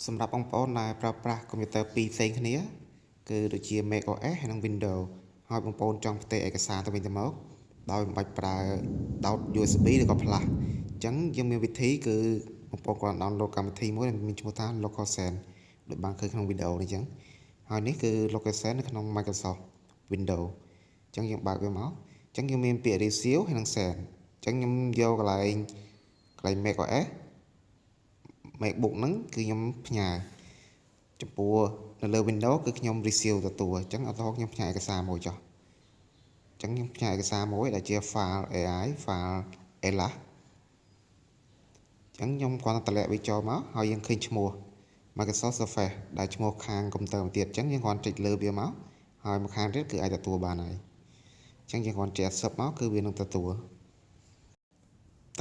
សម្រាប់បងប្អូនដែលប្រើប្រាស់កុំព្យូទ័រពីរផ្សេងគ្នាគឺដូចជា macOS ហើយនិង Windows ហើយបងប្អូនចង់ផ្ទេរឯកសារទៅវិញទៅមកដោយមិនបាច់ប្រើដោត USB ឬក៏ Flash អញ្ចឹងយើងមានវិធីគឺបងប្អូនគាត់ download កម្មវិធីមួយដែលមានឈ្មោះថា LocalSend ដូចបានឃើញក្នុងវីដេអូនេះអញ្ចឹងហើយនេះគឺ LocalSend នៅក្នុង Microsoft Windows អញ្ចឹងយើងបើកវាមកអញ្ចឹងយើងមានពាក្យ Receive ហើយនិង Send អញ្ចឹងខ្ញុំយកកន្លែង macOS MacBook ហ្នឹងគឺខ្ញុំផ្ញើចំពោះនៅលើ Windows គឺខ្ញុំ receive ទទួលអញ្ចឹងឧទាហរណ៍ខ្ញុំផ្ញើឯកសារមួយចុះអញ្ចឹងខ្ញុំផ្ញើឯកសារមួយដែលជា file AI file ELAS អញ្ចឹងខ្ញុំគ្រាន់តែតម្លាក់វាចូលមកហើយយើងឃើញឈ្មោះ Microsoft Surface ដែលឈ្មោះខាងកុំព្យូទ័រមួយទៀតអញ្ចឹងយើងគ្រាន់ចុចលើវាមកហើយមកខាងទៀតគឺអាចទទួលបានហើយអញ្ចឹងយើងគ្រាន់ចុច accept មកគឺវានឹងទទួល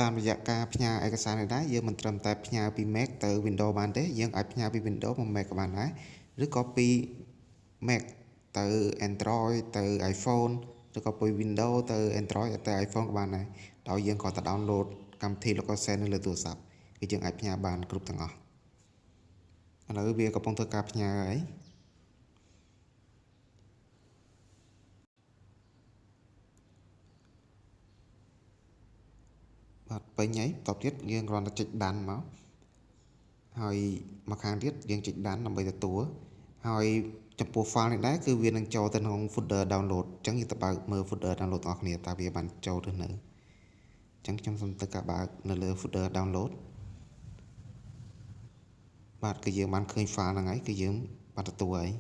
តាមរយៈការផ្ញើឯកសារនេះដែរយើងមិនត្រឹមតែផ្ញើពី Mac ទៅ Windows បានទេយើងអាចផ្ញើពី Windows មក Mac ក៏បានដែរឬក៏ពី Mac ទៅ Android ទៅ iPhone ឬក៏ពី Windows ទៅ Android ទៅ iPhone ក៏បានដែរដោយយើងគ្រាន់តែ download កម្មវិធី LocalSend នៅលើទូរស័ព្ទគឺយើងអាចផ្ញើបានគ្រប់ទាំងអស់ឥឡូវវាកំពុងធ្វើការផ្ញើហើយបាទពេញហើយបន្ទាប់ទៀតយើងគ្រាន់តែចុចដានមកហើយមកខាងទៀតយើងចុចដានដើម្បីទទួលហើយចំពោះ file នេះដែរគឺវានឹងចូលទៅក្នុង folder download អញ្ចឹងយើងទៅបើកមើល folder download របស់គ្នាតើវាបានចូលឬនៅអញ្ចឹងខ្ញុំសូមទៅការបើកនៅលើ folder download បាទគឺយើងបានឃើញ file ហ្នឹងហើយគឺយើងបានទទួលហើយ